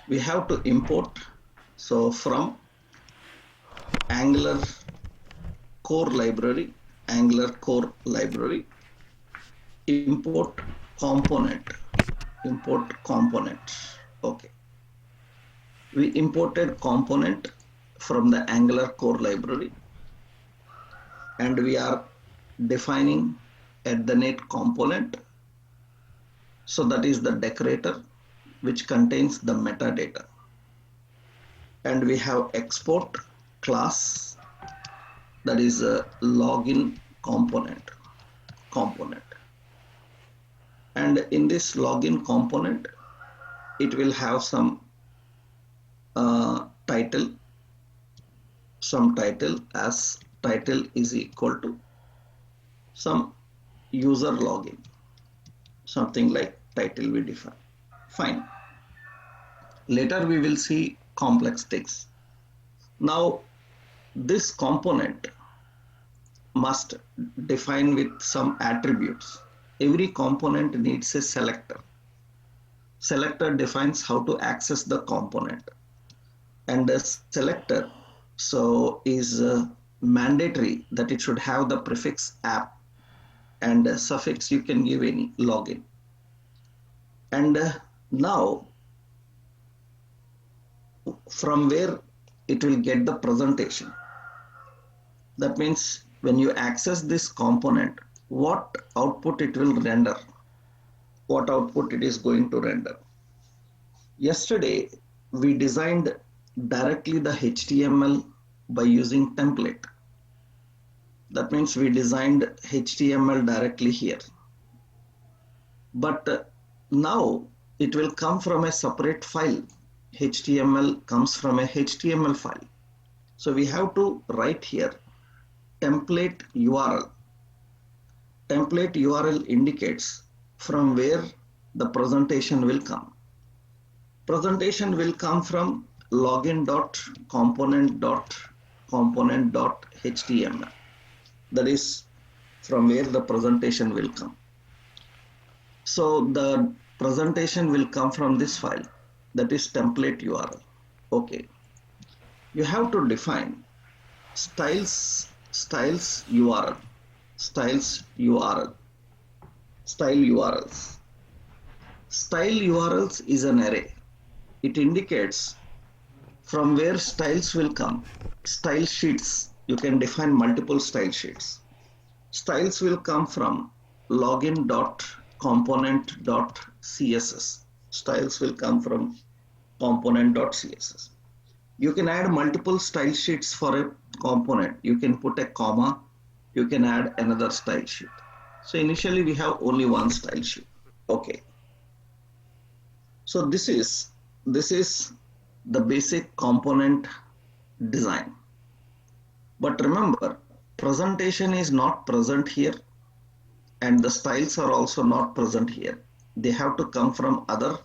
we have to import. So from Angular core library, Angular core library, import component, import component. Okay. We imported component from the Angular core library, and we are defining at the net component. So that is the decorator which contains the metadata. And we have export class, that is a login component. And in this login component, it will have title, some title, as title is equal to some user login, something like title we define. Fine. Later we will see complex things. Now this component must define with some attributes. Every component needs a selector. Selector defines how to access the component, and the selector is mandatory that it should have the prefix app, and suffix you can give any login. And now from where it will get the presentation. That means when you access this component, what output it will render, what output it is going to render. Yesterday, we designed directly the HTML by using template. That means we designed HTML directly here. But now it will come from a separate file. HTML comes from a HTML file. So we have to write here template URL. Template URL indicates from where the presentation will come. Presentation will come from login.component.component.html. That is from where the presentation will come. So the presentation will come from this file, that is template URL. Okay. You have to define styles URL, style URLs. Style URLs is an array. It indicates from where styles will come. Style sheets, you can define multiple style sheets. Styles will come from login.component.css. Styles will come from component.css. You can add multiple style sheets for a component. You can put a comma, you can add another style sheet. So initially we have only one style sheet. Okay. So this is the basic component design. But remember, presentation is not present here, and the styles are also not present here. They have to come from other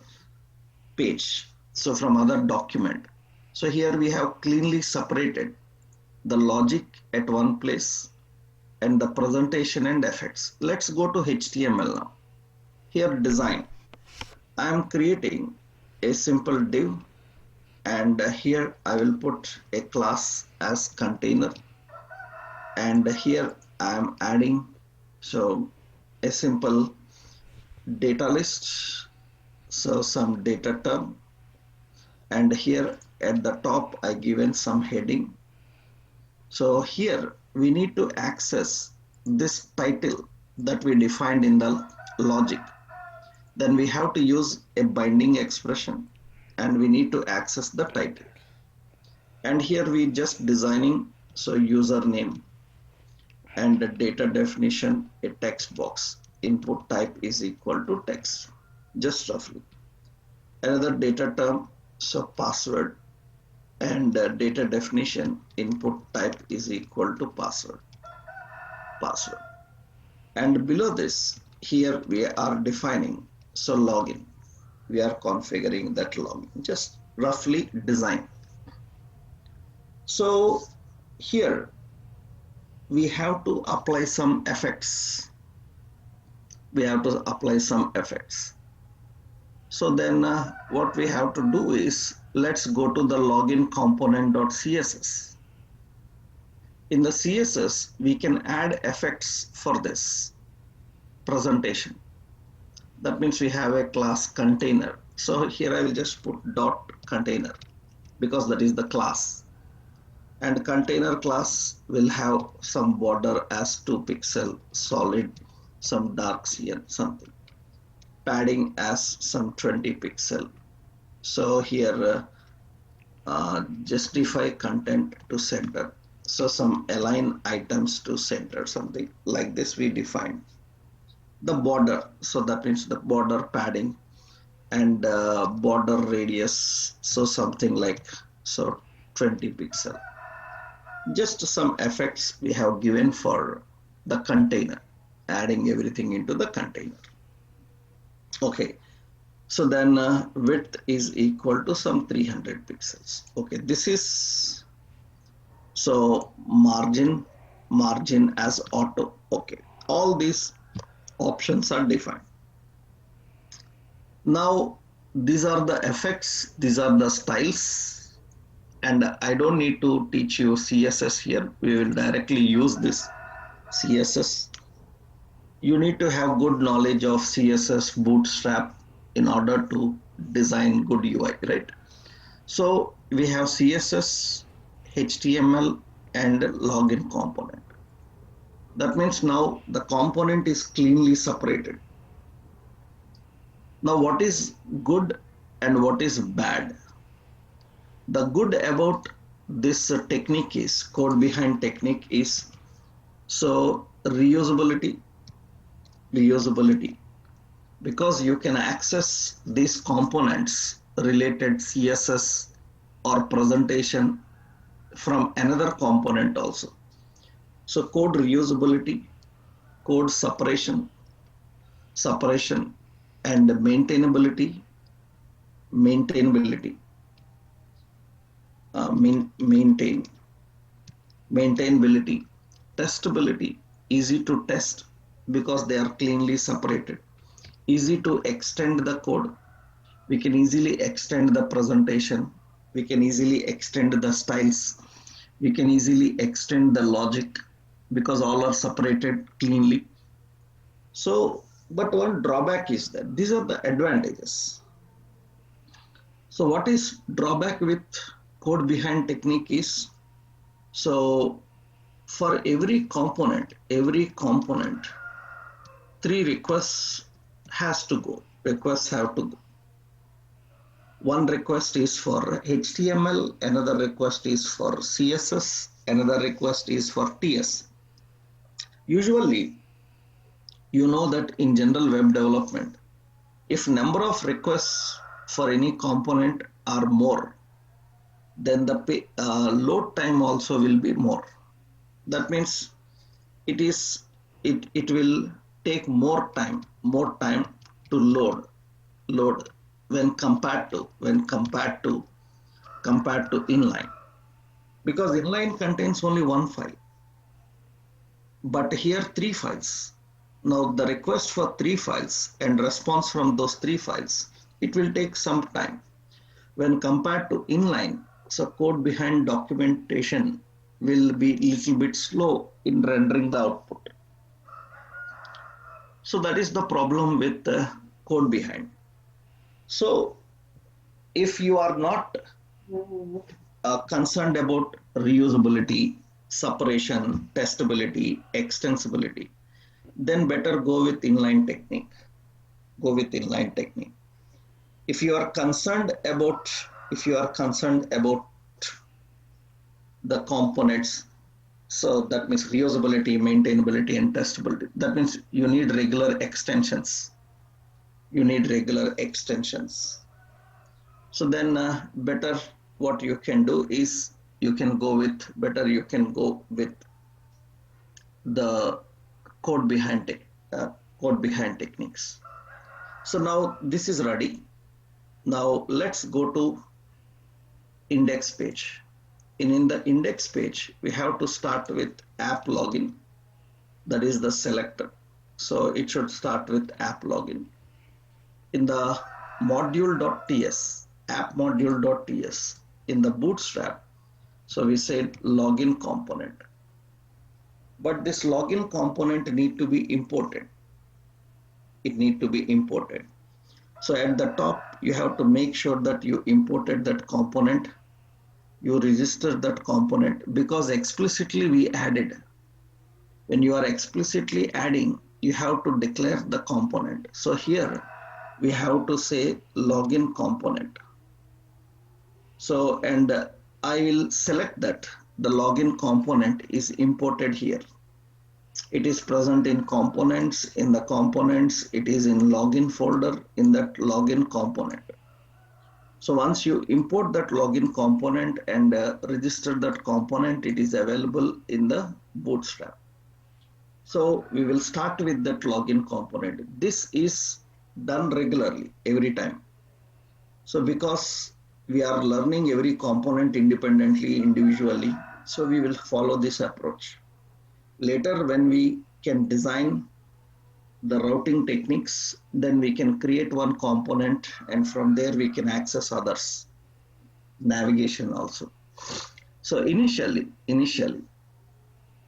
page, so from other document. So here we have cleanly separated the logic at one place and the presentation and effects. Let's go to HTML now. Here design. I am creating a simple div, and here I will put a class as container, and here I am adding a simple data list, so some data term, and here at the top I given some heading. So here we need to access this title that we defined in the logic. Then we have to use a binding expression, and we need to access the title. And here we just designing, so username, and the data definition, a text box. Input type is equal to text, just roughly. Another data term, so password, and data definition, input type is equal to password. And below this, here we are defining, so login. We are configuring that login, just roughly design. So here we have to apply some effects. So then what we have to do is, let's go to the login component.css. In the CSS, we can add effects for this presentation. That means we have a class container. So here I will just put dot container because that is the class. And container class will have some border as 2 pixel solid, some darks here, something. Padding as some 20 pixel. So here justify content to center. So some align items to center, something like this we define. The border, so that means the border padding and border radius, so something like so 20 pixel. Just some effects we have given for the container, adding everything into the container. Okay, so then width is equal to some 300 pixels. Okay, this is so margin as auto. Okay, all these options are defined. Now these are the effects, these are the styles, and I don't need to teach you CSS here. We will directly use this CSS. You need to have good knowledge of CSS Bootstrap in order to design good UI, right? So we have CSS, HTML, and login component. That means now the component is cleanly separated. Now what is good and what is bad? The good about this technique is, code behind technique is, so reusability, because you can access these components related CSS or presentation from another component also. So code reusability, code separation and maintainability, maintainability, testability, easy to test because they are cleanly separated, easy to extend the code. We can easily extend the presentation, we can easily extend the styles, we can easily extend the logic because all are separated cleanly. So, but one drawback is that these are the advantages. So what is drawback with code behind technique is, so for every component, three requests have to go. One request is for HTML, another request is for CSS, another request is for TS. Usually, you know that in general web development, if number of requests for any component are more, then the load time also will be more. That means it will take more time to load when compared to inline, because inline contains only one file, but here three files. Now the request for three files and response from those three files, it will take some time when compared to inline. So code behind documentation will be little bit slow in rendering the output. So that is the problem with code behind. So if you are not concerned about reusability, separation, testability, extensibility, then better go with inline technique. If you are concerned about the components, so that means reusability, maintainability, and testability. That means you need regular extensions. So then better what you can do is you can go with the code behind techniques. So now this is ready. Now let's go to index page. In the index page, we have to start with app login. That is the selector. So it should start with app login. In the module.ts, app module.ts in the Bootstrap. So we said login component, but this login component need to be imported. It need to be imported. So at the top, you have to make sure that you imported that component, you register that component, because explicitly we added. When you are explicitly adding, you have to declare the component. So here we have to say login component. So, and I will select that the login component is imported here. It is present in components. In the components, it is in login folder in that login component. So once you import that login component and register that component, it is available in the Bootstrap. So we will start with that login component. This is done regularly every time. So because we are learning every component independently, individually, so we will follow this approach. Later, when we can design the routing techniques, then we can create one component and from there we can access others, navigation also. So initially,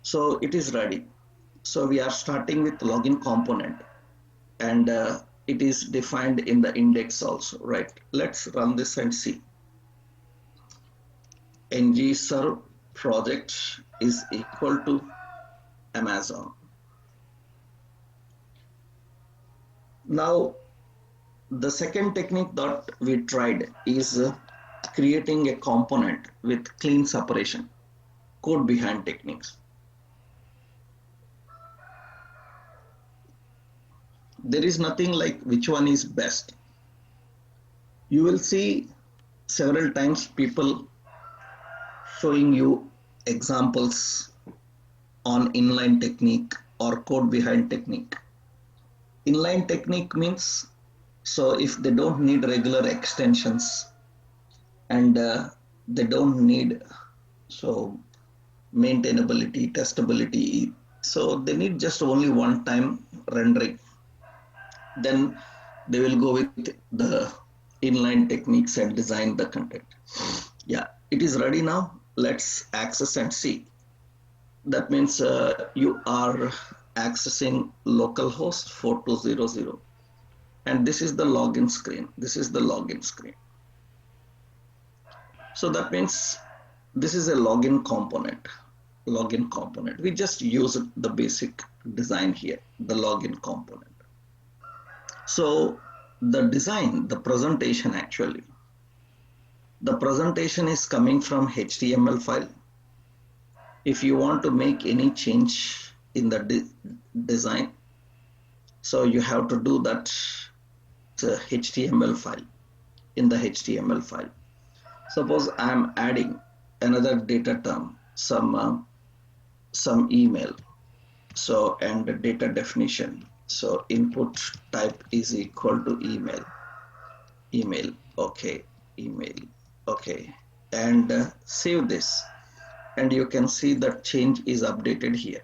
so it is ready. So we are starting with login component, and it is defined in the index also, right? Let's run this and see. ng-serve project is equal to Amazon. Now, the second technique that we tried is creating a component with clean separation, code behind techniques. There is nothing like which one is best. You will see several times people showing you examples on inline technique or code behind technique. Inline technique means, so if they don't need regular extensions and they don't need so maintainability, testability, so they need just only one time rendering, then they will go with the inline techniques and design the content. Yeah, it is ready now. Let's access and see. That means you are accessing localhost 4200, and this is the login screen. This is the login screen. So that means this is a login component. Login component. We just use the basic design here, the login component. So the design, the presentation actually, the presentation is coming from HTML file. If you want to make any change in the design, so you have to do that HTML file. In the HTML file, suppose I am adding another data term, some email, so and the data definition, so input type is equal to email, okay, email, okay, and save this, and you can see that change is updated here.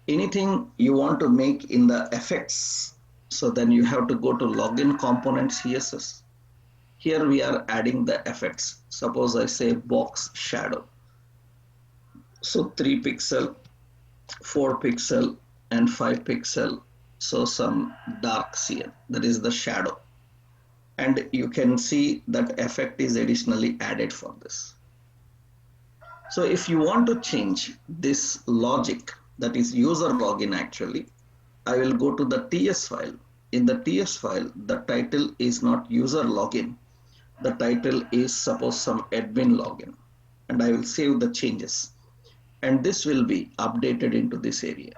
Anything you want to make in the effects, so then you have to go to login components CSS. Here we are adding the effects. Suppose I say box shadow, so 3 pixel, 4 pixel and 5 pixel, so some dark cyan, that is the shadow, and you can see that effect is additionally added for this. So if you want to change this logic, that is user login actually, I will go to the TS file. In the TS file, the title is not user login. The title is suppose some admin login, and I will save the changes, and this will be updated into this area.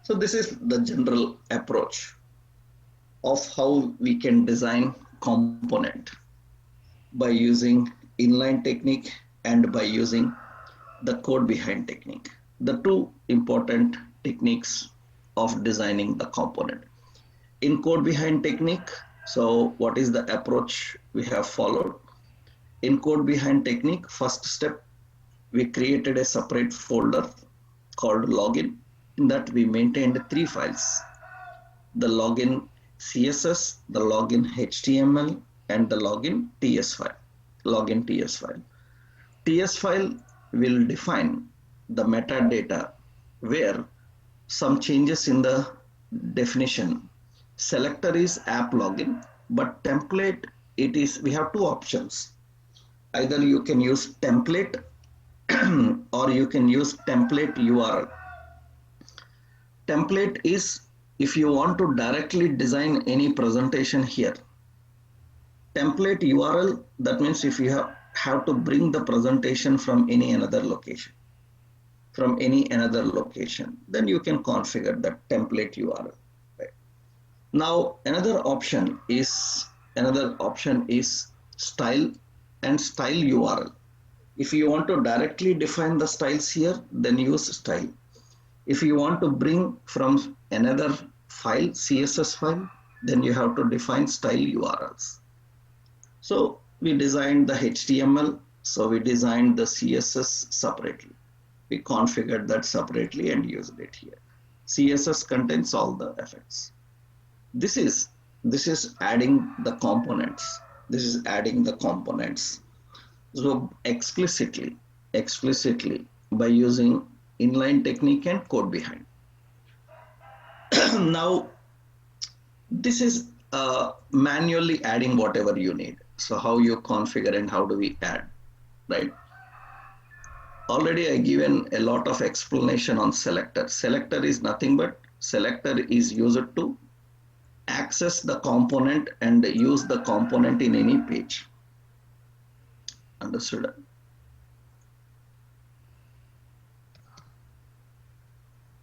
So this is the general approach of how we can design component by using inline technique and by using the code behind technique, the two important techniques of designing the component. In code behind technique, so what is the approach we have followed? In code behind technique, first step, we created a separate folder called login. In that we maintained 3 files, the login CSS, the login HTML, and the login TS file. Login TS file. TS file will define the metadata where some changes in the definition. Selector is app login, but template, it is, we have two options. Either you can use template or you can use template URL. Template is if you want to directly design any presentation here. Template URL, that means if you have to bring the presentation from any another location, then you can configure that template URL. Right. Now another option is style and style URL. If you want to directly define the styles here, then use style. If you want to bring from another file, CSS file, then you have to define style URLs. So we designed the HTML, so we designed the CSS separately. We configured that separately and used it here. CSS contains all the effects. This is adding the components. So explicitly by using inline technique and code behind. Now this is manually adding whatever you need. So how you configure and how do we add, right? Already I given a lot of explanation on selector. Selector is nothing but selector is used to access the component and use the component in any page. Understood?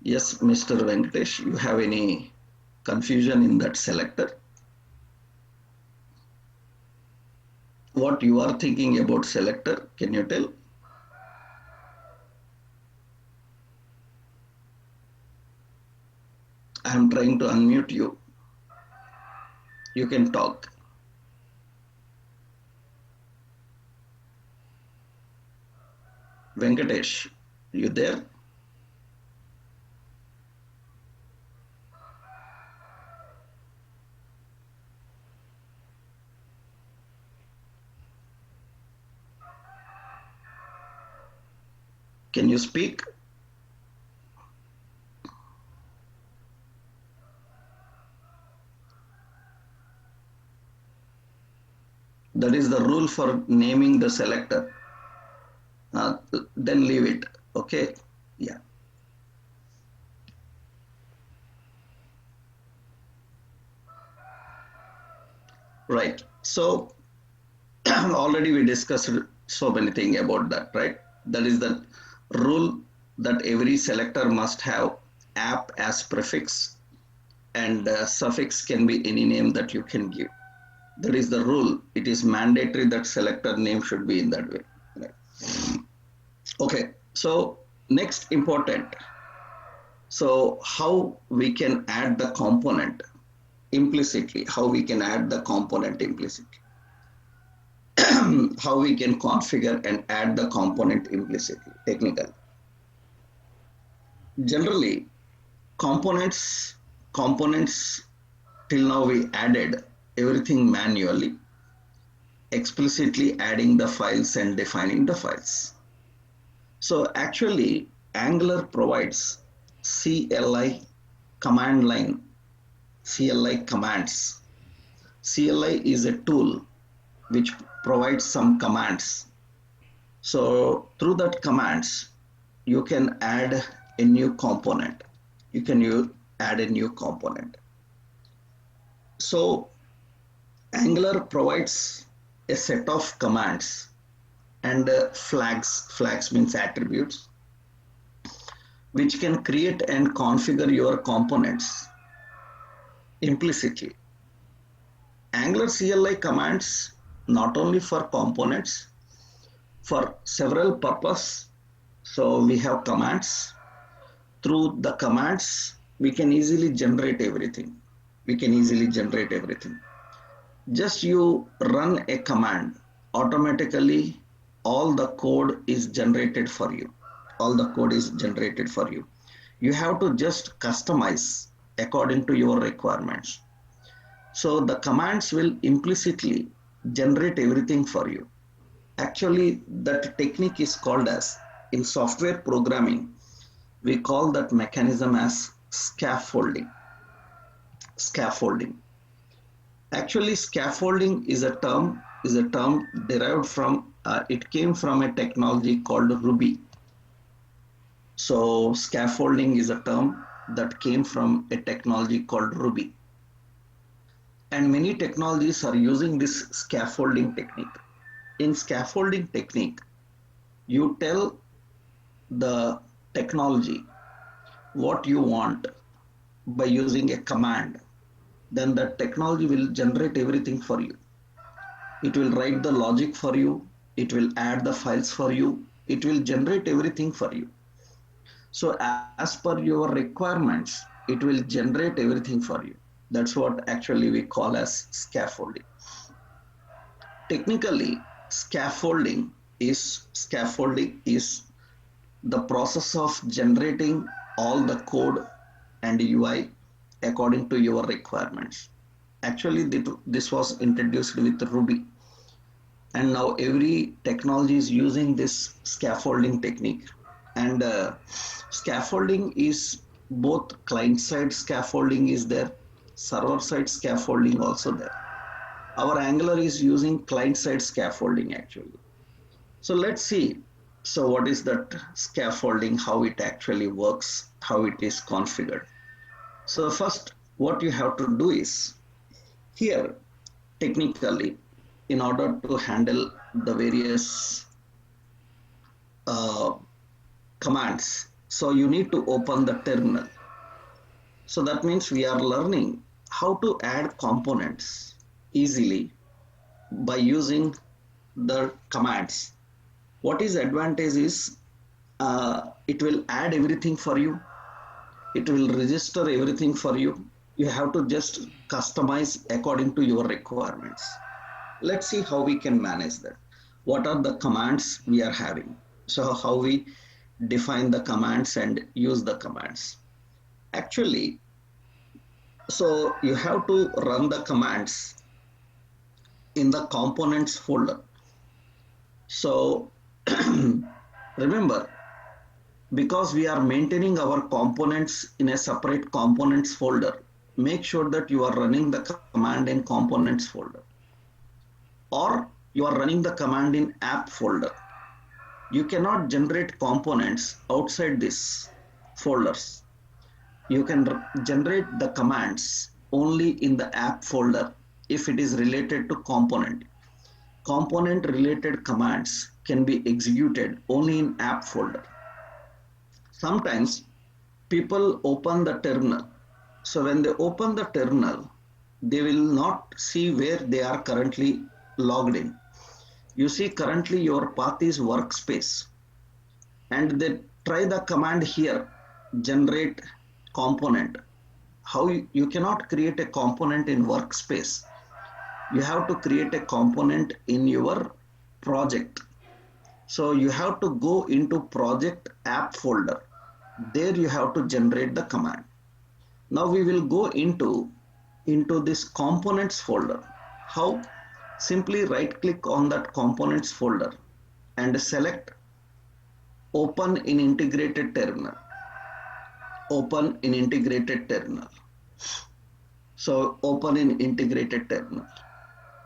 Yes, Mr. Venkatesh, you have any confusion in that selector? What you are thinking about selector, can you tell? I am trying to unmute you. You can talk. Venkatesh, you there? Can you speak? That is the rule for naming the selector. Then leave it. Okay. Yeah. Right. So already we discussed so many things about that, right? That is the rule that every selector must have app as prefix, and suffix can be any name that you can give. That is the rule. It is mandatory that selector name should be in that way. Right. Okay. So next important. So how we can add the component implicitly? How we can add the component implicitly? How we can configure and add the component implicitly, technically. Generally, components till now we added everything manually, explicitly adding the files and defining the files. So actually, Angular provides CLI command line, CLI commands. CLI is a tool which provides some commands. So through that commands, you can add a new component. Add a new component. So Angular provides a set of commands and flags. Flags means attributes, which can create and configure your components implicitly. Angular CLI commands not only for components, for several purposes. So we have commands. Through the commands, we can easily generate everything. Just you run a command, automatically all the code is generated for you. You have to just customize according to your requirements. So the commands will implicitly generate everything for you. Actually, that technique is called as, in software programming, we call that mechanism as scaffolding. Scaffolding. Actually, scaffolding is a term derived from it came from a technology called Ruby. So scaffolding is a term that came from a technology called Ruby. And many technologies are using this scaffolding technique. In scaffolding technique, you tell the technology what you want by using a command. Then the technology will generate everything for you. It will write the logic for you. It will add the files for you. It will generate everything for you. So as per your requirements, it will generate everything for you. That's what actually we call as scaffolding. Technically, scaffolding is the process of generating all the code and UI according to your requirements. Actually, this was introduced with Ruby, and now every technology is using this scaffolding technique. And scaffolding is both client side scaffolding is there, server side scaffolding also there. Our Angular is using client side scaffolding actually. So let's see. So what is that scaffolding, how it actually works, how it is configured. So first, what you have to do is here, technically, in order to handle the various uh, commands, so you need to open the terminal. So that means we are learning how to add components easily by using the commands. What is advantage is it will add everything for you. It will register everything for you. You have to just customize according to your requirements. Let's see how we can manage that. What are the commands we are having? So how we define the commands and use the commands. Actually, so you have to run the commands in the components folder. So remember, because we are maintaining our components in a separate components folder, make sure that you are running the command in components folder, or you are running the command in app folder. You cannot generate components outside these folders. You can generate the commands only in the app folder if it is related to component. Component related commands can be executed only in app folder. Sometimes people open the terminal. So when they open the terminal, they will not see where they are currently logged in. You see currently your path is workspace, and they try the command here, generate component. How you cannot create a component in workspace. You have to create a component in your project. So you have to go into project app folder. There you have to generate the command. Now we will go into this components folder. How? Simply right click on that components folder and select open in integrated terminal. Open in integrated terminal. So open in integrated terminal.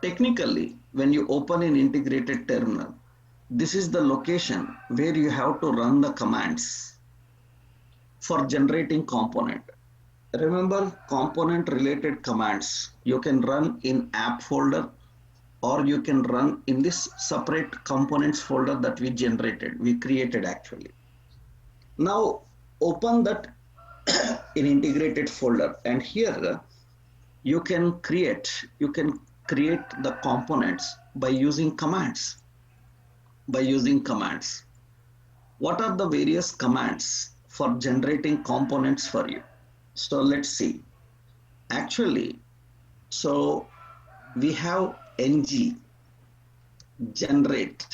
Technically, when you open an integrated terminal, this is the location where you have to run the commands for generating component. Remember, component related commands you can run in app folder, or you can run in this separate components folder that we created actually. Now open that in integrated folder, and here you can create the components by using commands. What are the various commands for generating components for you? So let's see. Actually, so we have ng generate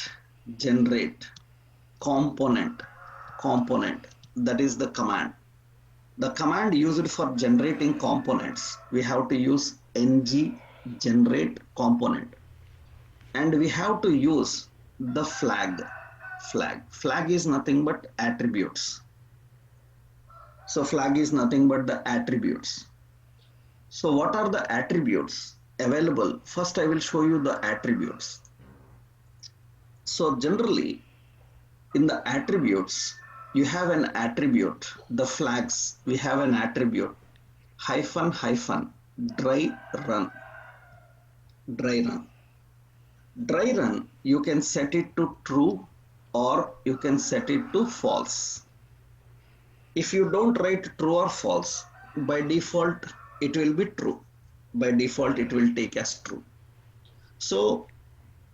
component, that is the command. The command used for generating components, we have to use ng generate component, and we have to use the flag is nothing but attributes. So flag is nothing but the attributes. So what are the attributes available? First I will show you the attributes. So generally in the attributes, you have an attribute, the flags, we have an attribute hyphen hyphen dry run. Dry run, you can set it to true or you can set it to false. If you don't write true or false, by default it will be true. By default it will take as true. So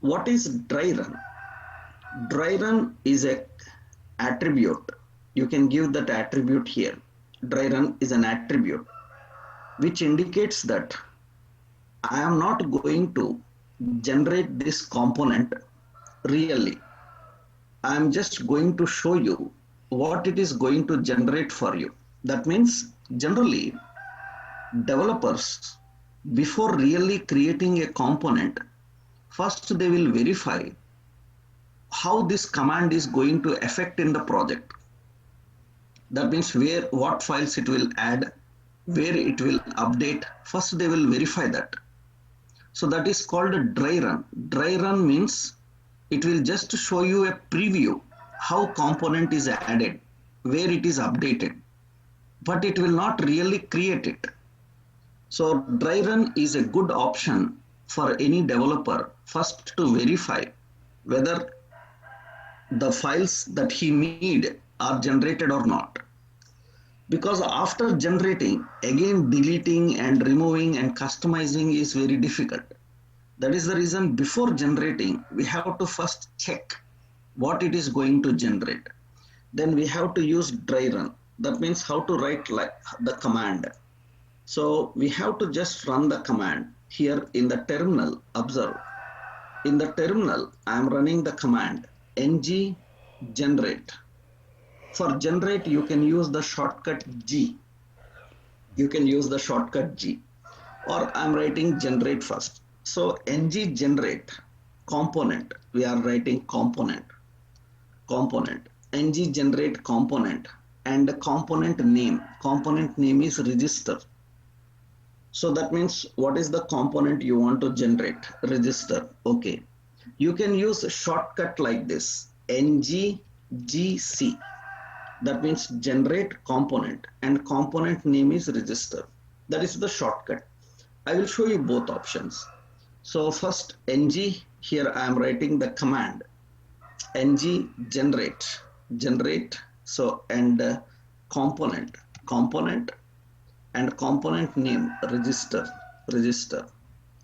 what is dry run? Dry run is a attribute. You can give that attribute here. Dry run is an attribute which indicates that I am not going to generate this component really. I am just going to show you what it is going to generate for you. That means generally developers, before really creating a component, first they will verify how this command is going to affect in the project. That means what files it will add, where it will update. First they will verify that. So that is called a dry run. Dry run means it will just show you a preview how component is added, where it is updated, but it will not really create it. So dry run is a good option for any developer first to verify whether the files that he need are generated or not. Because after generating, again deleting and removing and customizing is very difficult. That is the reason before generating, we have to first check what it is going to generate. Then we have to use dry run. That means how to write like the command. So we have to just run the command here in the terminal. Observe. In the terminal, I am running the command ng generate. For generate, you can use the shortcut G. You can use the shortcut G, or I'm writing generate first. So ng generate component, we are writing component, ng generate component, and the component name is register. So that means what is the component you want to generate? Register. Okay. You can use a shortcut like this, ng-gc. That means generate component and component name is register. That is the shortcut. I will show you both options. So first ng, here I am writing the command ng generate. So and component and component name register.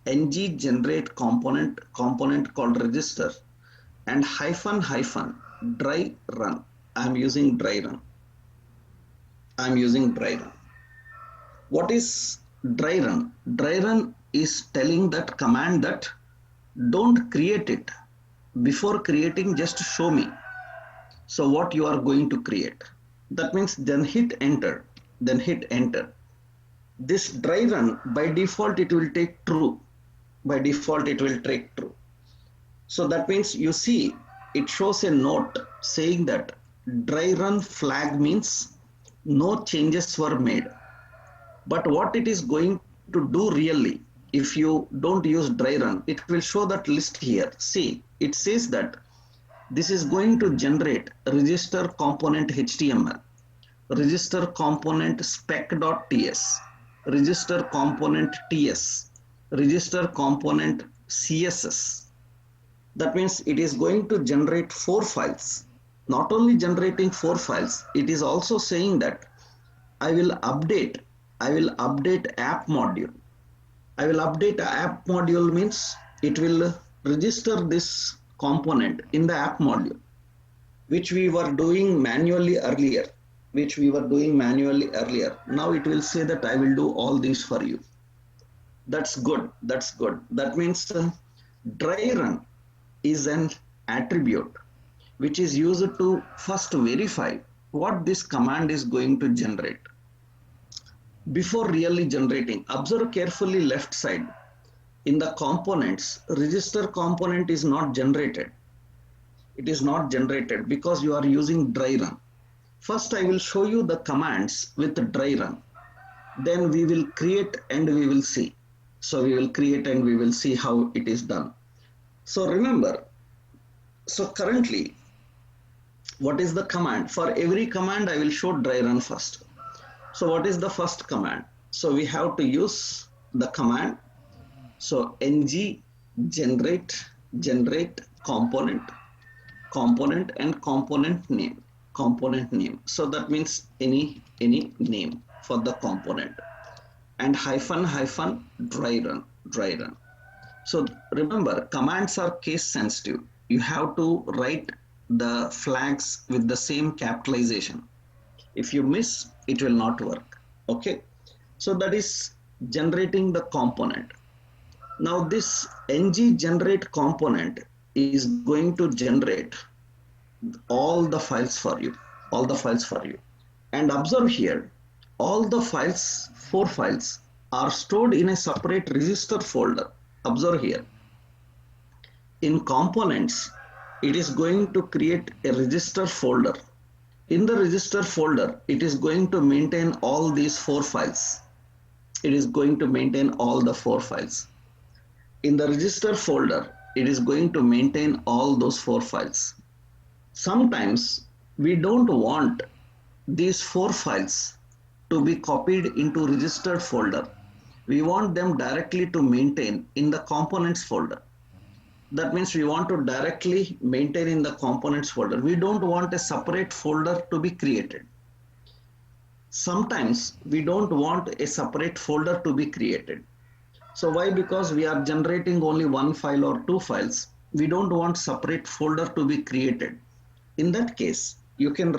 ng generate component called register, and hyphen dry run. I'm using dry run. What is dry run? Dry run is telling that command that don't create it. Before creating, just show me. So what you are going to create. That means then hit enter. This dry run, by default, it will take true. So that means you see, it shows a note saying that dry run flag means no changes were made. But what it is going to do really, if you don't use dry run, it will show that list here. See, it says that this is going to generate register component HTML, register component spec.ts, register component ts, register component css. That means it is going to generate 4 files. Not only generating 4 files, it is also saying that I will update app module. App module means it will register this component in the app module, which we were doing manually earlier. Now it will say that I will do all these for you. That's good. That means dry run is an attribute which is used to first verify what this command is going to generate. before really generating. Observe carefully left side. In the components, register component is not generated. It is not generated because you are using dry run. First, I will show you the commands with dry run. Then we will create and we will see. So we will create and we will see how it is done. So remember, so currently, what is the command? For every command, I will show dry run first. So what is the first command? So we have to use the command. So ng generate component and component name. So that means any name for the component, and hyphen dry run. So remember, commands are case sensitive. You have to write the flags with the same capitalization. If you miss, it will not work. Okay. So that is generating the component. Now this ng generate component is going to generate all the files for you. And observe here, all the files, 4 files, are stored in a separate register folder. Observe here. In components, it is going to create a register folder. In the register folder, it is going to maintain all these 4 files. It is going to maintain all the 4 files. In the register folder, it is going to maintain all those 4 files. Sometimes we don't want these 4 files to be copied into registered folder. We want them directly to maintain in the components folder. That means we want to directly maintain in the components folder. We don't want a separate folder to be created. Sometimes we don't want a separate folder to be created. So why? Because we are generating only 1 file or 2 files. We don't want separate folder to be created. In that case, you can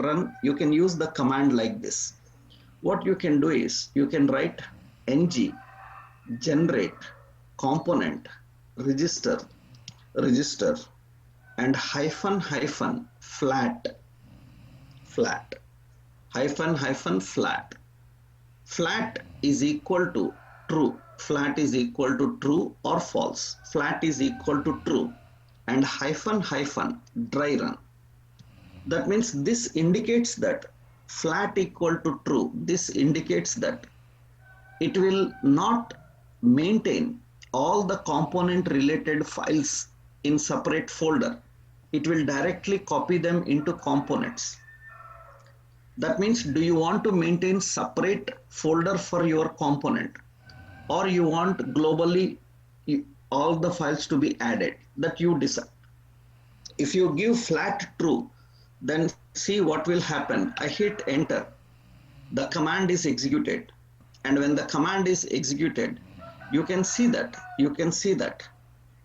use the command like this. What you can do is, you can write ng generate component register and hyphen flat is equal to true. Flat is equal to true or false. Flat is equal to true, and hyphen dry run. That means this indicates that flat equal to true. This indicates that it will not maintain all the component related files in separate folder. It will directly copy them into components. That means, do you want to maintain separate folder for your component, or you want globally all the files to be added? That you decide. If you give flat true, then see what will happen. I hit enter. The command is executed. And when the command is executed, you can see that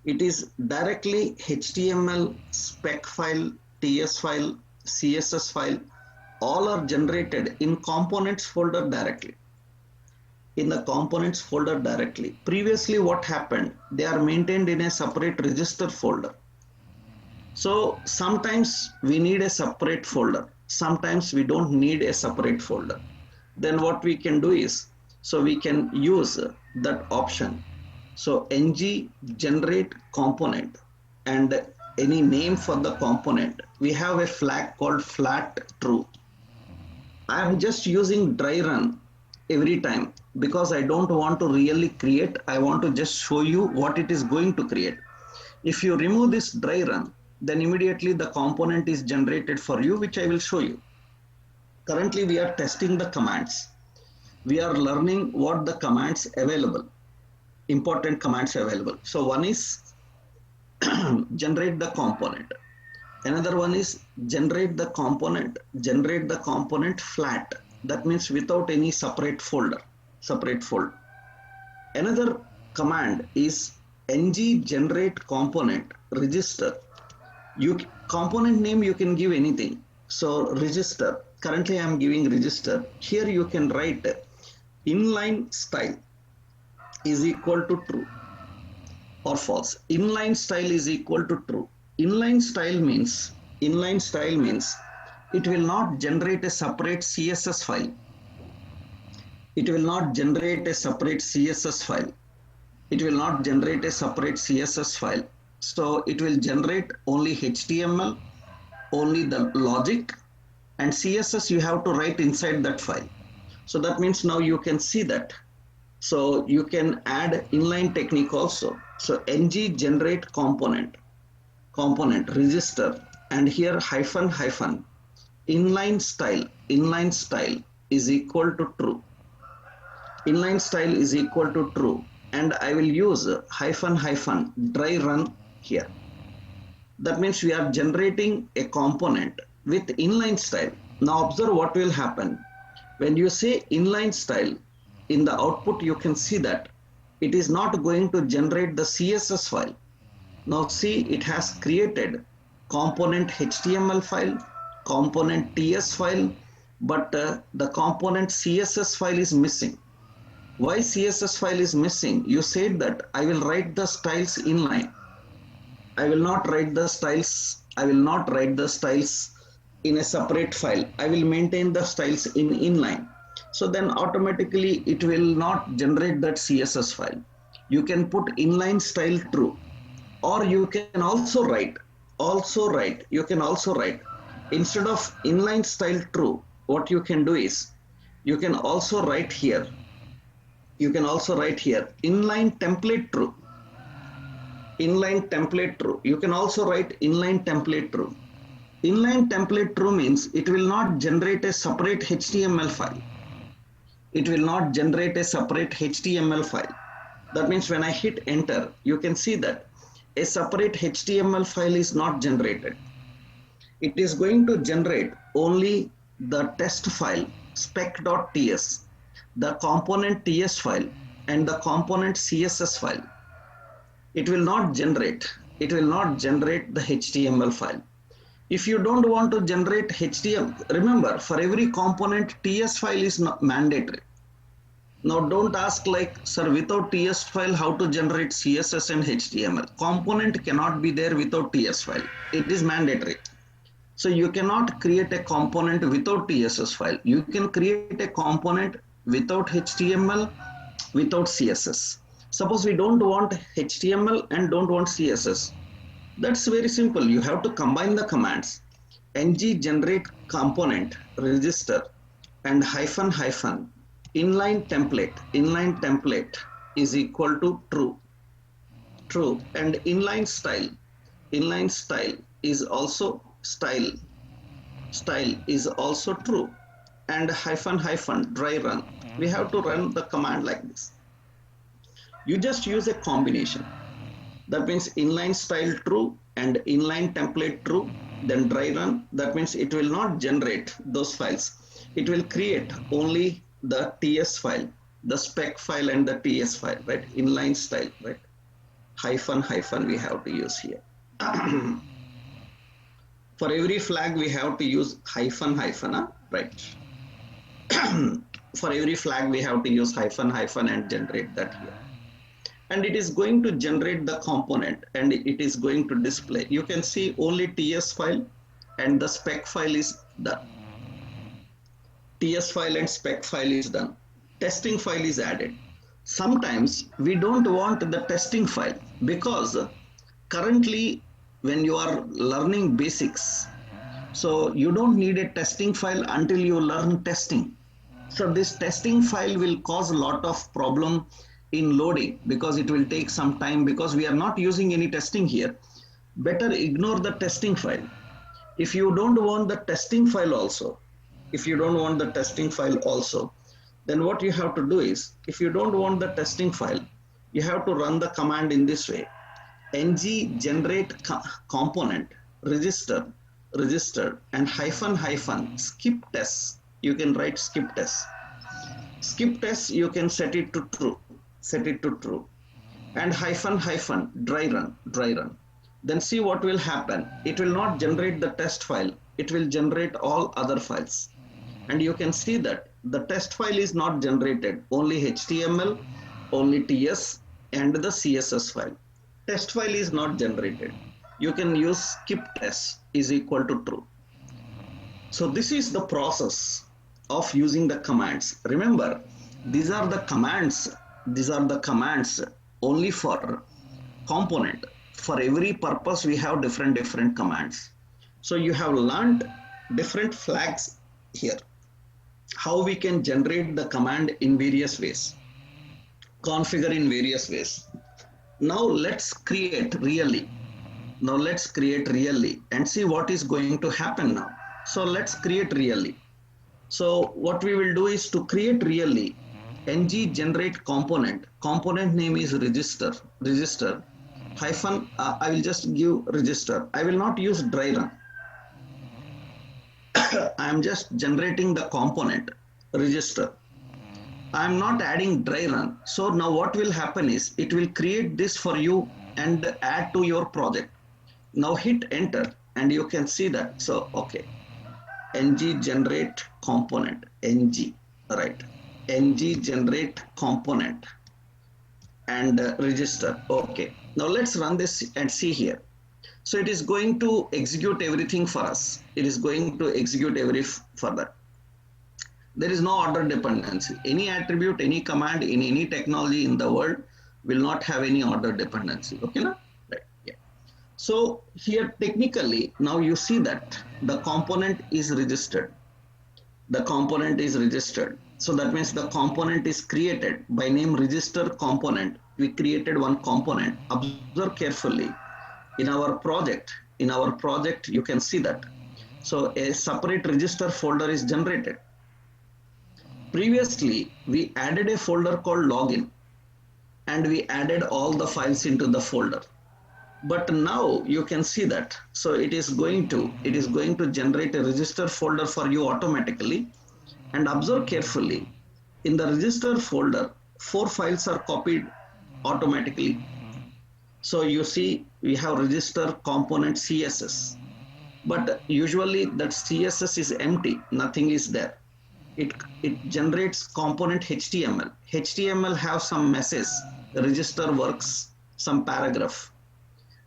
it is directly HTML, spec file, TS file, CSS file, all are generated in components folder directly. In the components folder directly. Previously what happened? They are maintained in a separate register folder. So sometimes we need a separate folder. Sometimes we don't need a separate folder. Then what we can do is, so we can use that option. So ng generate component and any name for the component. We have a flag called flat true. I am just using dry run every time because I don't want to really create. I want to just show you what it is going to create. If you remove this dry run, then immediately the component is generated for you, which I will show you. Currently we are testing the commands. We are learning what the commands available, important commands available. So one is generate the component. Another one is generate the component flat. That means without any separate folder. Another command is ng generate component register. Component name you can give anything. So register. Currently I am giving register. Here you can write inline style is equal to true or false. Inline style is equal to true. Inline style means it will not generate a separate CSS file. It will not generate a separate CSS file. It will not generate a separate CSS file. So it will generate only HTML, only the logic, and CSS you have to write inside that file. So that means now you can see that. So you can add inline technique also. So ng generate component register, and here hyphen hyphen inline style is equal to true. Inline style is equal to true, and I will use hyphen hyphen dry run here. That means we are generating a component with inline style. Now observe what will happen. When you say inline style, in the output you can see that it is not going to generate the CSS file. Now see, it has created component HTML file, component TS file, but the component CSS file is missing. Why CSS file is missing? You said that I will write the styles inline. I will not write the styles. I will not write the styles in a separate file. I will maintain the styles in inline. So then automatically it will not generate that CSS file. You can put inline style true, or you can also write, instead of inline style true, what you can do is you can also write here inline template true. You can also write inline template true. Inline template true means it will not generate a separate HTML file. That means when I hit enter, you can see that a separate HTML file is not generated. It is going to generate only the test file spec.ts, the component TS file, and the component CSS file. It will not generate the HTML file. If you don't want to generate HTML, remember, for every component TS file is not mandatory. Now don't ask like, sir, without TS file how to generate CSS and HTML. Component cannot be there without TS file. It is mandatory. So you cannot create a component without TSS file. You can create a component without HTML, without CSS. Suppose we don't want HTML and don't want CSS. That's very simple. You have to combine the commands ng generate component register and hyphen hyphen inline template is equal to true, and inline style is also style is also true, and hyphen hyphen dry run. We have to run the command like this. You just use a combination. That means inline style true and inline template true, then dry run. That means it will not generate those files. It will create only the TS file, the spec file and the TS file, right? Inline style, right? Hyphen hyphen we have to use here. For every flag we have to use hyphen hyphen, right? For every flag we have to use hyphen hyphen and generate that here. And it is going to generate the component and it is going to display. You can see only TS file and the spec file is done. TS file and spec file is done. Testing file is added. Sometimes we don't want the testing file because currently when you are learning basics, so you don't need a testing file until you learn testing. So this testing file will cause a lot of problem in loading because it will take some time, because we are not using any testing here. Better ignore the testing file. If you don't want the testing file also, then what you have to do is, if you don't want the testing file, you have to run the command in this way: ng generate component register and hyphen hyphen skip test. You can write skip test. Skip test you can set it to true, and hyphen hyphen dry run. Then see what will happen. It will not generate the test file. It will generate all other files. And you can see that the test file is not generated, only HTML, only TS and the CSS file. Test file is not generated. You can use skip test is equal to true. So this is the process of using the commands. Remember, these are the commands. These are the commands only for component. For every purpose, we have different commands. So you have learned different flags here. How we can generate the command in various ways, configure in various ways. Now let's create really. Now let's create really and see what is going to happen now. So let's create really. So what we will do is to create really ng generate component. Component name is register hyphen. I will just give register. I will not use dry run. I am just generating the component register. I am not adding dry run. So now what will happen is it will create this for you and add to your project. Now hit enter and you can see that. So okay, ng generate component, ng, right, ng generate component and register. Okay, now let's run this and see here. So it is going to execute everything for us. It is going to execute every further. There is no order dependency. Any attribute, any command in any technology in the world will not have any order dependency. Okay, na? Right. Yeah. So here technically, now you see that the component is registered. The component is registered. So that means the component is created by name register component. We created one component. Observe carefully. In our project, you can see that. So a separate register folder is generated. Previously, we added a folder called login and we added all the files into the folder. But now you can see that. So it is going to generate a register folder for you automatically. And observe carefully. In the register folder, 4 files are copied automatically. So you see we have register component CSS, but usually that CSS is empty, nothing is there. It generates component HTML. HTML have some message, register works, some paragraph,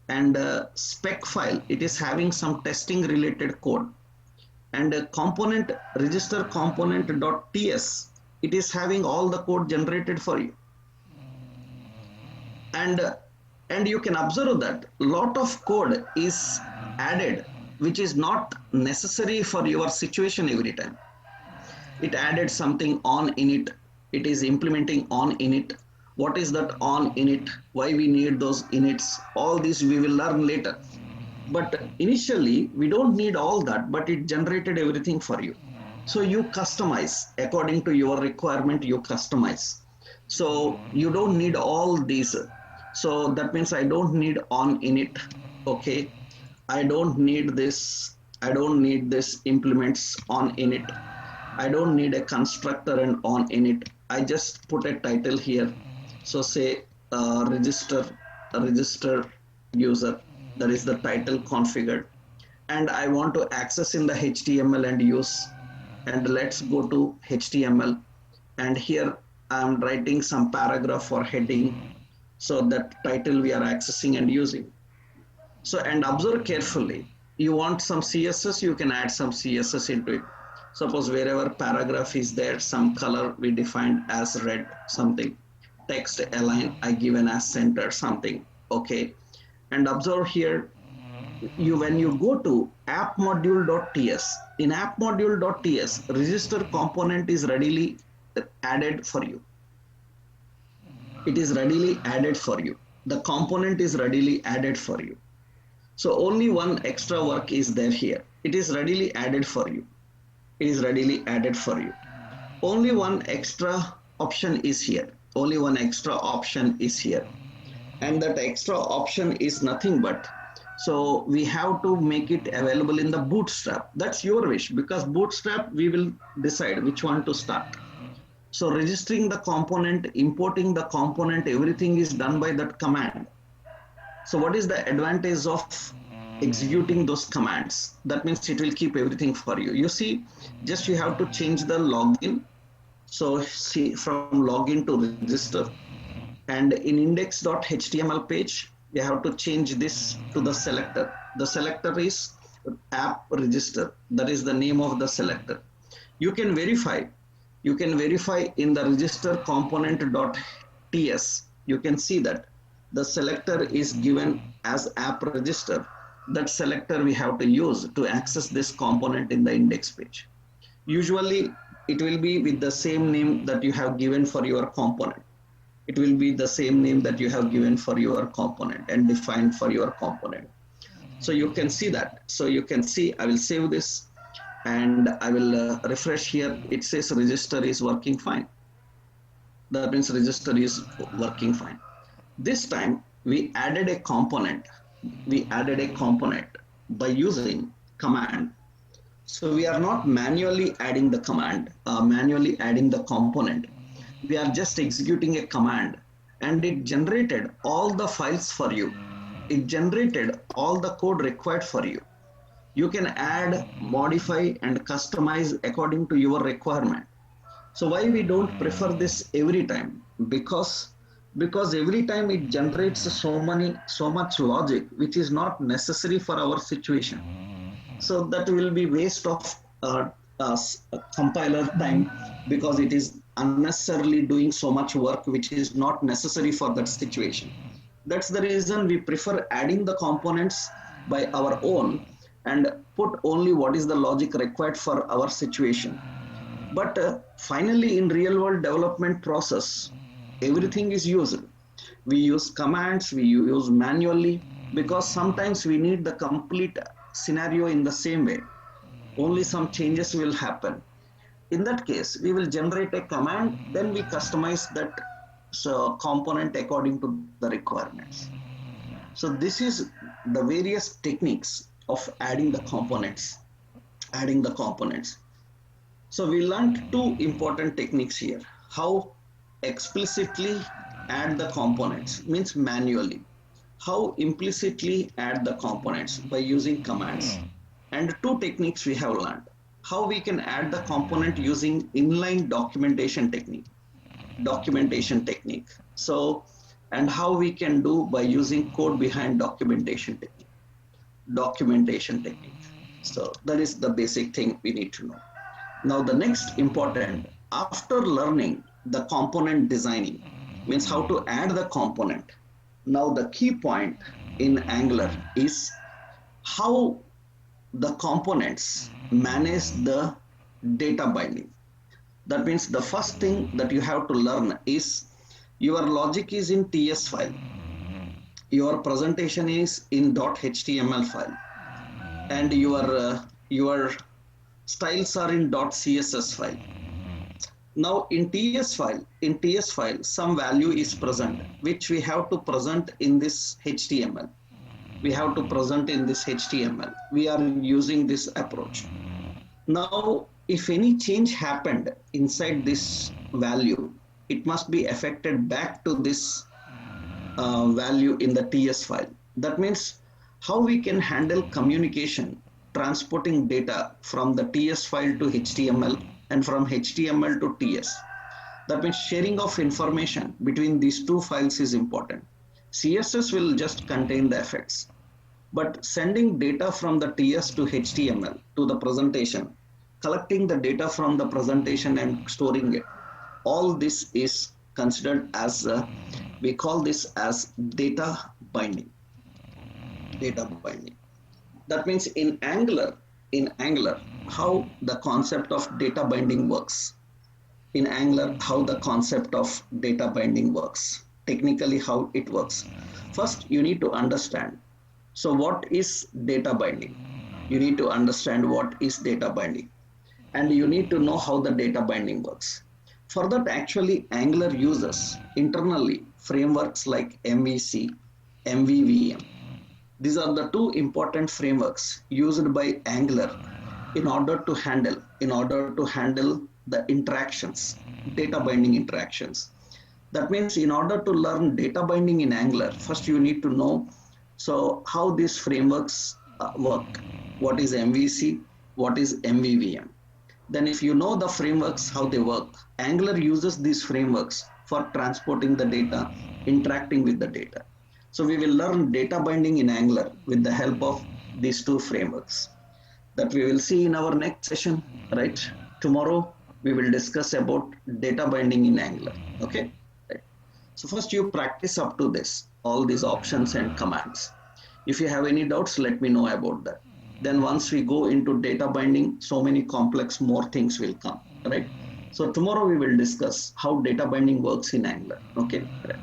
and spec file. It is having some testing related code, and component register component.ts. It is having all the code generated for you, and you can observe that lot of code is added which is not necessary for your situation every time. It added something on init. It is implementing on init. What is that on init? Why we need those inits? All this we will learn later. But initially we don't need all that, but it generated everything for you. So you customize according to your requirement, you customize. So you don't need all these. So that means I don't need on init. Okay. I don't need this. I don't need this implements on init. I don't need a constructor and on init. I just put a title here. So say register user. That is the title configured. And I want to access in the HTML and use. And let's go to HTML. And here I am writing some paragraph for heading. So that title we are accessing and using. So, and observe carefully. You want some CSS, you can add some CSS into it. Suppose wherever paragraph is there, some color we defined as red, something. Text align, I given as center, something. Okay. And observe here, when you go to app-module.ts, in app-module.ts, register component is readily added for you. It is readily added for you. The component is readily added for you. So only one extra work is there here. It is readily added for you. It is readily added for you. Only one extra option is here. Only one extra option is here. And that extra option is nothing but, so we have to make it available in the Bootstrap. That's your wish, because Bootstrap we will decide which one to start. So registering the component, importing the component, everything is done by that command. So what is the advantage of executing those commands? That means it will keep everything for you. You see, just you have to change the login. So see, from login to register, and in index.html page, you have to change this to the selector. The selector is app register. That is the name of the selector. You can verify. You can verify in the register component.ts. You can see that the selector is given as app register. That selector we have to use to access this component in the index page. Usually it will be with the same name that you have given for your component. It will be the same name that you have given for your component and defined for your component. So you can see that. So you can see, I will save this and I will refresh here. It says register is working fine. That means register is working fine. This time we added a component. We added a component by using command. So we are not manually adding the command, manually adding the component. We are just executing a command and it generated all the files for you. It generated all the code required for you. You can add, modify and customize according to your requirement. So why we don't prefer this every time? Because every time it generates so much logic which is not necessary for our situation. So that will be waste of compiler time, because it is unnecessarily doing so much work which is not necessary for that situation. That's the reason we prefer adding the components by our own and put only what is the logic required for our situation. But finally, in real world development process, everything is used. We use commands, we use manually, because sometimes we need the complete scenario in the same way. Only some changes will happen. In that case, we will generate a command, then we customize that component according to the requirements. So this is the various techniques of adding the components. So we learned two important techniques here. How explicitly add the components, means manually. How implicitly add the components by using commands. And two techniques we have learned. How we can add the component using inline documentation technique. So, and how we can do by using code behind documentation technique. So that is the basic thing we need to know. Now the next important, after learning the component designing, means how to add the component. Now the key point in Angular is how the components manage the data binding. That means the first thing that you have to learn is your logic is in TS file. Your presentation is in .html file. And your styles are in .css file. Now in TS file, some value is present, which we have to present in this HTML. We are using this approach. Now, if any change happened inside this value, it must be affected back to this value in the TS file. That means how we can handle communication, transporting data from the TS file to HTML and from HTML to TS. That means sharing of information between these two files is important. CSS will just contain the effects, but sending data from the TS to HTML to the presentation, collecting the data from the presentation and storing it, all this is considered as, we call this as data binding. That means in Angular, how the concept of data binding works. Technically how it works. First, you need to understand. So what is data binding? You need to understand what is data binding. And you need to know how the data binding works. For that, actually, Angular uses internally frameworks like MVC, MVVM. These are the two important frameworks used by Angular in order to handle the interactions, data binding interactions. That means in order to learn data binding in Angular, first you need to know so how these frameworks work. What is MVC? What is MVVM? Then if you know the frameworks, how they work, Angular uses these frameworks for transporting the data, interacting with the data. So we will learn data binding in Angular with the help of these two frameworks that we will see in our next session, right? Tomorrow. we will discuss about data binding in Angular. Okay. Right. So first you practice up to this, all these options and commands. If you have any doubts, let me know about that. Then once we go into data binding, so many complex more things will come, right? So tomorrow we will discuss how data binding works in Angular. Okay. Right.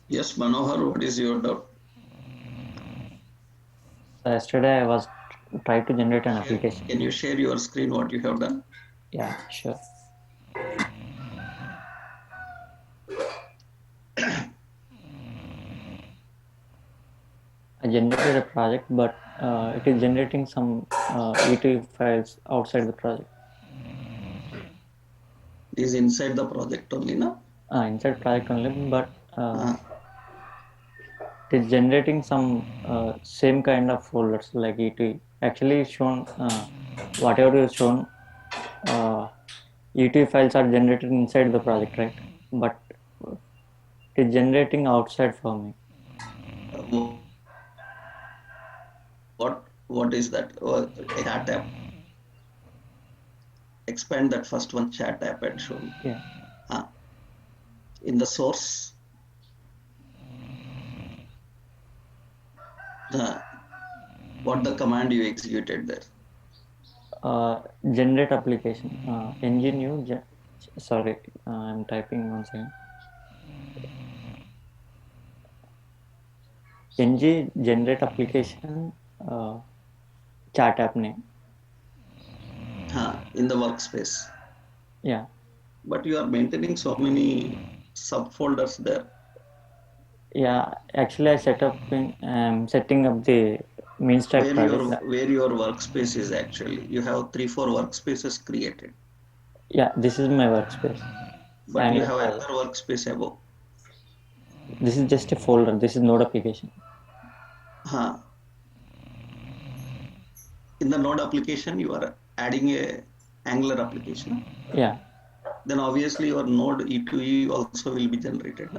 Yes, Manohar, what is your doubt? So yesterday I was trying to generate an application. Can you share your screen what you have done? Yeah, sure. I generated a project, but it is generating some E2E files outside the project. It is inside the project only, no? Inside project only, but Uh, it is generating some same kind of folders like E2E. Actually, it's shown whatever is shown. E2E files are generated inside the project, right? But it is generating outside for me. what is that? A chat app. Expand that first one, chat app had shown. Yeah. In the source, what the command you executed there? Generate application. Sorry, I'm typing once again. ng generate application chat app name. In the workspace. Yeah. But you are maintaining so many subfolders there. Yeah. Actually, I setting up the main stack project. Where your workspace is actually. You have 3-4 workspaces created. Yeah, this is my workspace. But you Angular have project. another workspace above. This is just a folder. This is node application. In the node application, you are adding a Angular application. Yeah. Then obviously your node E2E also will be generated.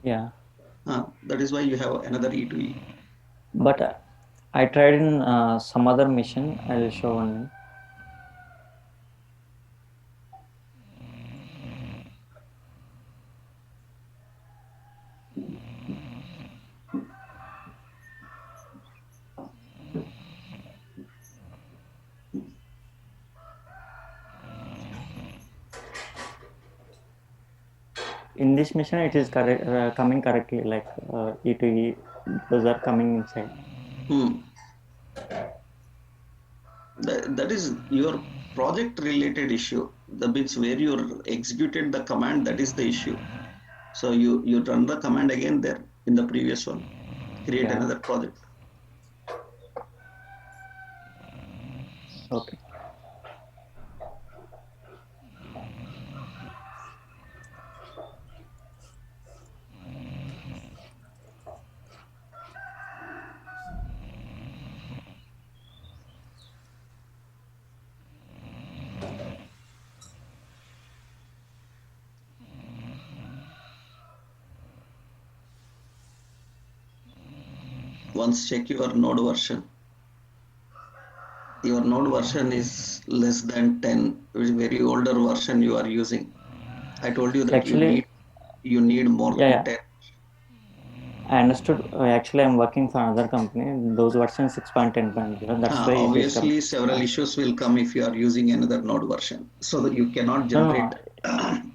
Yeah. That is why you have another E2E. But I tried in some other mission. I'll show one. In this mission, it is coming correctly, like E2E, those are coming inside. That is your project related issue. The bits where you executed the command, that is the issue. So you run the command again there in the previous one. Create another project. Okay. Once check your node version. Your node version is less than 10, which is very older version you are using. I told you that Actually, you need more than 10. I understood. Actually, I'm working for another company. Those versions 6.10.0. That's why obviously several issues will come if you are using another node version, so that you cannot generate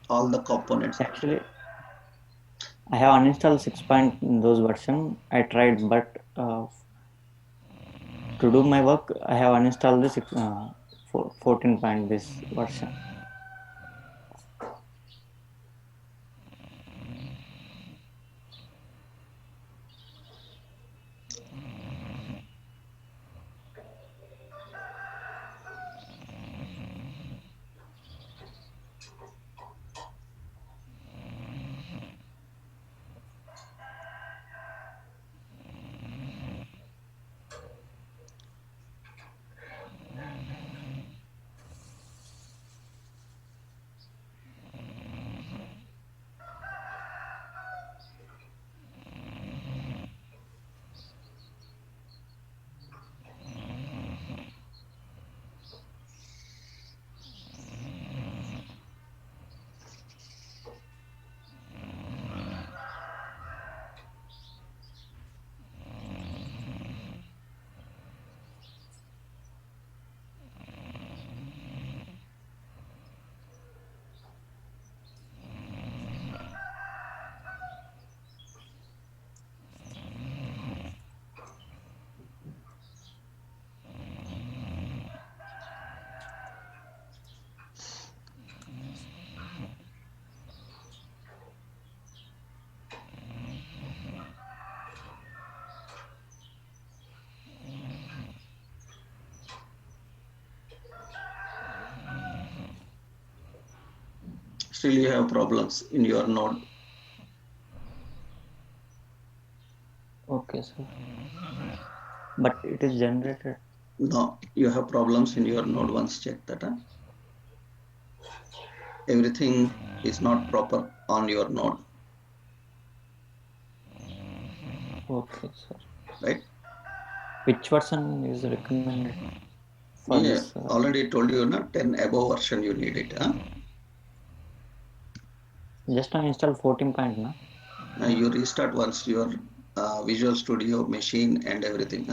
all the components. Actually, I have uninstalled 6. Those version. I tried, but to do my work, I have uninstalled the 14 point this version. Still you have problems in your node. Okay, sir. But it is generated. No, you have problems in your node. Once check that. Everything is not proper on your node, Okay, sir. right? Which version is recommended for Yeah, this? already told you, na 10 above version you need it. Just I install 14 point, na? You restart once your Visual Studio machine and everything.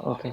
Okay.